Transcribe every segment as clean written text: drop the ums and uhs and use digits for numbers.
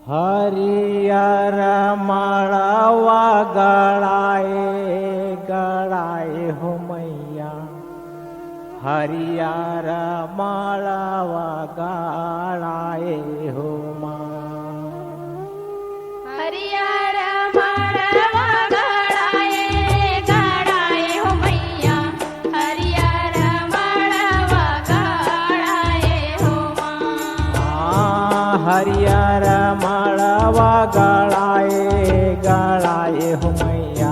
हरियर माळवा गळाए गळाए हो मैया, हरियर माळवा गळाए हो माँ। हरियर माळवा गळाए गळाए हो मैया, हरियर माळवा गळाए हो माँ। हरियर माळवा गळाए गळाए हो मैया,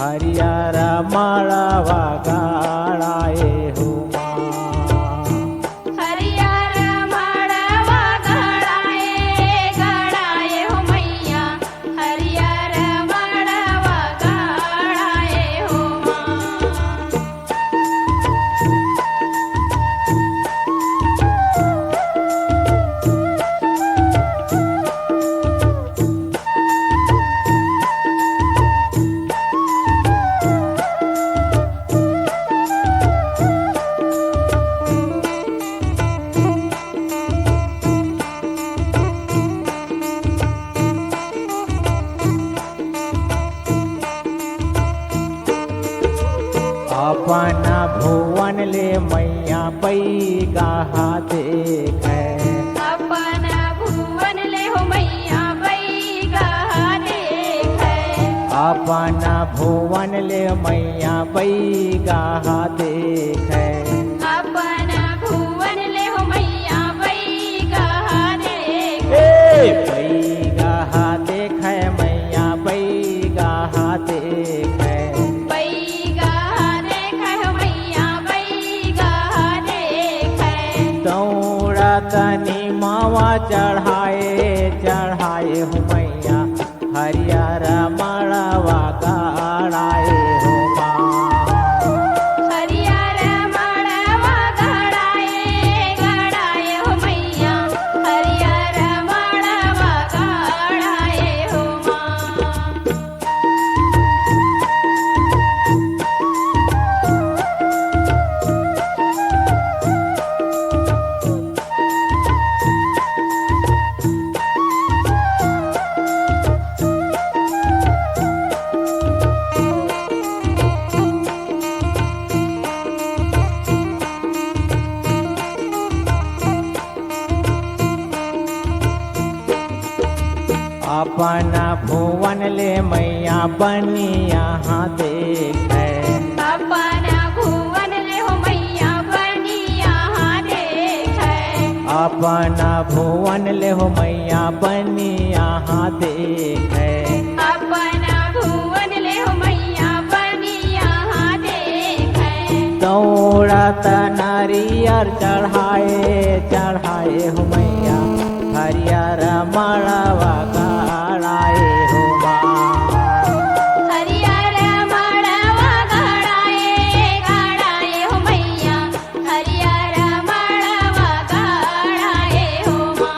हरियर माळवा गळाए हो माँ। हरियर माळवा गळाए गळाए हो मैया, हरियर माळवा गळाए हो माँ। अपन भुवन ले मैया बैगाहा देखे, अपन भुवन ले हो मैया बैगाहा देखे। अपन भुवन ले मैया बैगाहा देखे। अपन भुवन ले हो मैया बैगाहा देखे। बैगाहा देखे मैया बैगाहा देखे। बैगाहा देखे हो मैया बैगाहा देखे। दौड़त निमावा चढ़ाए चढ़ाए हो मैया, हरियर माळवा गळाए हो माँ। हरियर माळवा गळाए गळाए हो मैया, हरियर माळवा गळाए हो माँ। अपन भुवन ले मैया बनी यहाँ देखे। अपन भुवन ले हो मैया बनी यहाँ देखे। अपन भुवन ले हो मैया बनी यहाँ देखे। अपन भुवन ले हो मैया बनी यहाँ देखे। दौड़त नारियर चढ़ाए चढ़ाए हो मैया, हरियर माळवा गळाए हो माँ। हरियर माळवा गळाए गळाए हो मैया, हरियर माळवा गळाए हो माँ।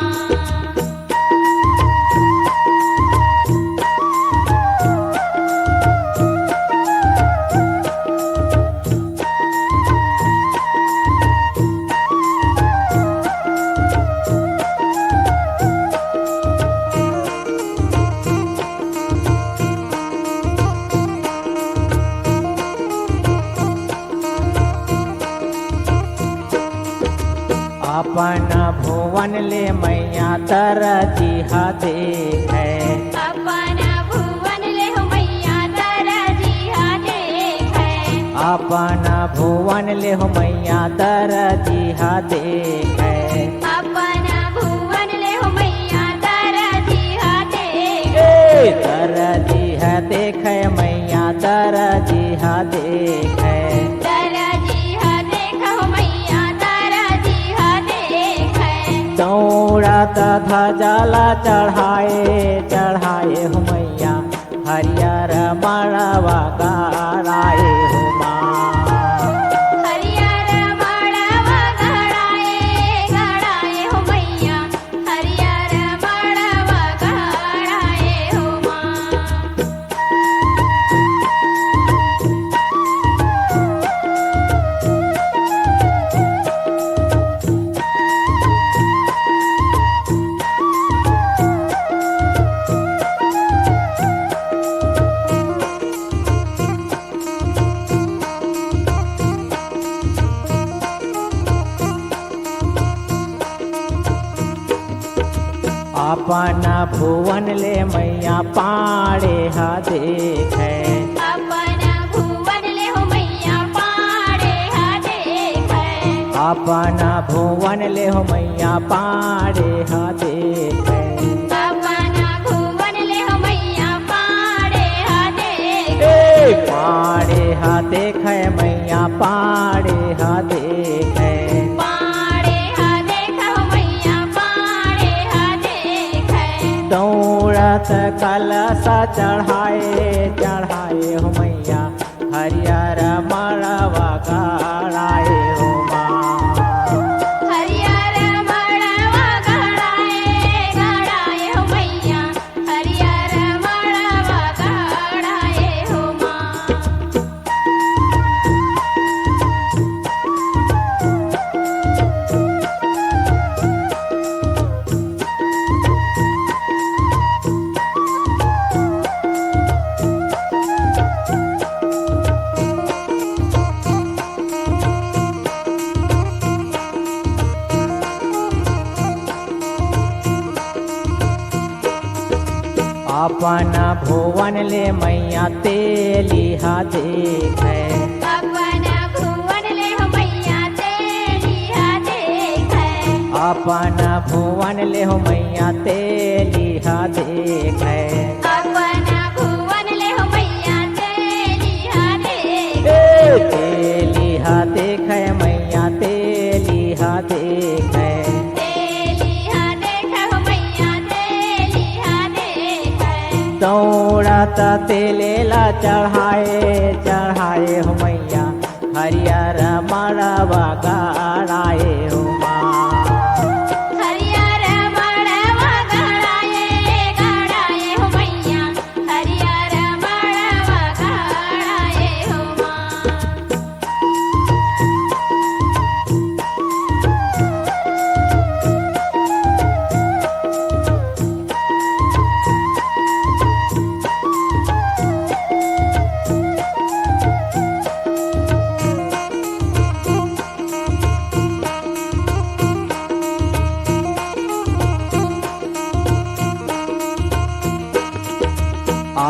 अपन भुवन ले मैया तरजिहा देखे। अपन भुवन ले हो मैया तरजिहा देखे। अपन भुवन ले हो मैया तरजिहा देखे। अपन भुवन ले हो मैया तरजिहा देखे। तरजिहा देखे मैया तरजिहा देखे। तरजिहा देखे हो मैया तरजिहा देखे। दौड़त धजला चढ़ाए चढ़ाए हो मैया, हरियर माळवा गळाए हो माँ। हरियर माळवा गळाए गळाए हो मैया, हरियर माळवा गळाए हो माँ। अपन भुवन ले मैया पाड़े हा देखे अपन भुवन ले हो मैया पाड़े हा देखे अपन भुवन ले हो मैया पाड़े हा देखे अपन भुवन ले हो मैया पाड़े हा देखे पाड़े हा देखे मैया पाड़े हा देखे पाड़े हा देखे हो मैया पाड़े हा देखे दौड़त कलशा चढ़ाए हो मैया हरियर मड़वा गड़ाए हो माँ हरियर मड़वा गड़ाए हो मैया हरियर मड़वा गड़ाए हो माँ अपन भुवन ले मैया तेलिहा देखे अपन भुवन ले हो मैया तेलिहा देखे अपन भुवन ले हो मैया तेलिहा देखे अपन भुवन ले हो मैया तेलिहा देखे तेलिहा देखे मैया तेलिहा देखे तेलिहा देखे हो मैया तेलिहा देखे दौड़त तेलेला चढ़ाए हो मैया हरियर मड़वा गड़ाए हो माँ हरियर मड़वा गड़ाए हो मैया हरियर मड़वा गड़ाए हो माँ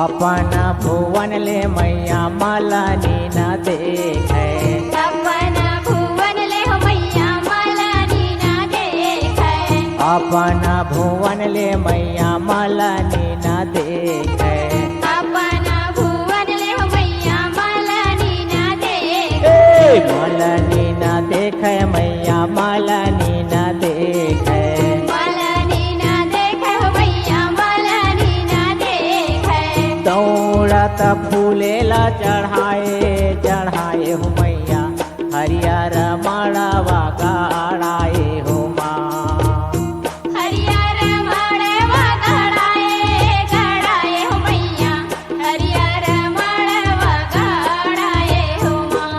अपन भुवन ले मैया मलनी न देखे अपन भुवन ले हो मैया मलनी ना देखे अपन भुवन ले मैया मलनी न देखे अपन भुवन ले हो मैया मलनी ना देखे मलनी न देखे मैया मलनी न देखे मलनी ना देखे हो मैया मलनी ना देखे दौड़त फूलेला चढ़ाए हो मैया हरियर मड़वा गड़ाए हो माँ हरियर मड़वा गड़ाए हो मैया हरियर मड़वा गड़ाए हो माँ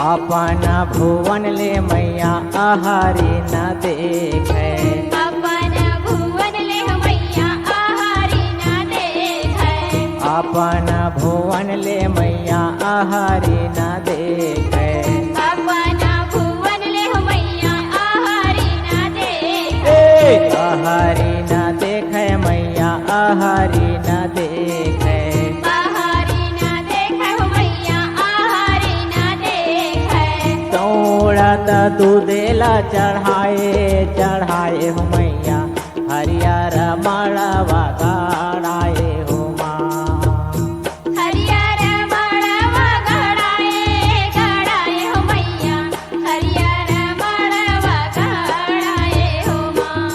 अपन भुवन ले मैया आहारी न देखे अपन भुवन ले हो मैया आहारी ना देखे अपन भुवन ले मैया आहारी न देखे अपन भुवन ले हो मैया आहारी ना देखे आहारी न देखे मैया आहारी न देखे आहारी ना देखे हो मैया आहारी ना देखे दौड़त दूधेला चढ़ाए हो मैया हरियर मड़वा गड़ाए हो माँ हरियर मड़वा गड़ाए हो मैया हरियर मड़वा गड़ाए हो माँ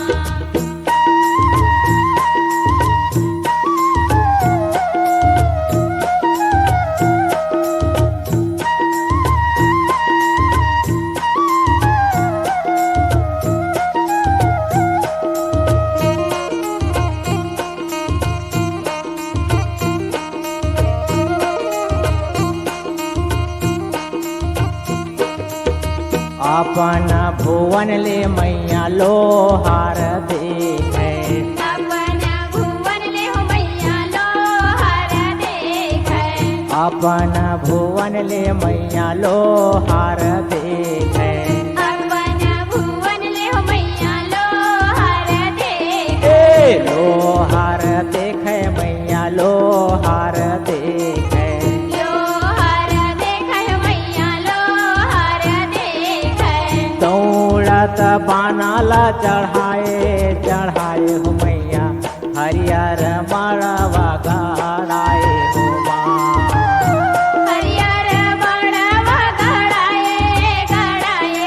अपन भुवन ले मैया लोहार देखे अपन भुवन ले हो मैया लोहार देखे अपन भुवन ले मैया लोहार देखे अपन भुवन ले हो मैया लोहार देखे ए लोहार देखे मैया लोहार देखे लोहार देखे हो मैया लोहार देखे दौड़त बानाला चढ़ाए चढ़ाए हो मैया हरियर माड़वा गाड़ाए हो माँ हरियर मड़वा गड़ाए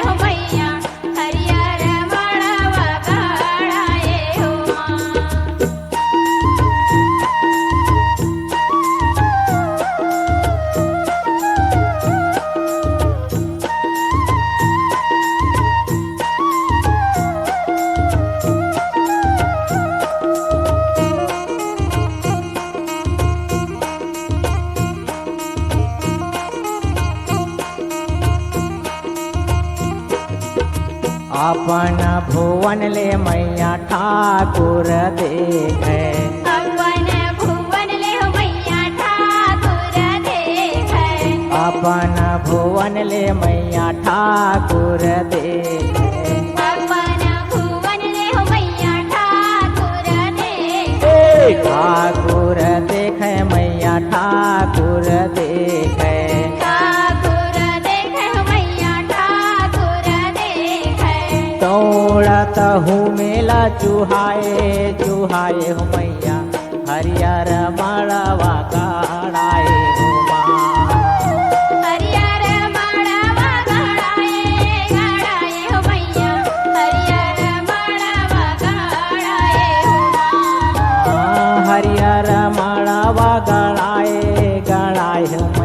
हो मैया हरियर मड़वा गड़ाए हो माँ अपन भुवन ले मैया ठाकुर देखे अपन भुवन ले हो मैया ठाकुर देखे अपन भुवन ले मैया ठाकुर देखे अपन भुवन ले हो मैया ठाकुर देखे ए ठाकुर देखे मैया ठाकुर देखे ठाकुर देखे हो मैया ठाकुर देखे दौड़त हूँ मेला चुहाए चुहाए हो मैया हरियर मड़वा गाड़ाए हो माँ हरियर मड़वा गड़ाए हो मैया हरियर मड़वा गड़ाए हो माँ हरियर मड़वा गड़ाए गड़ाए हो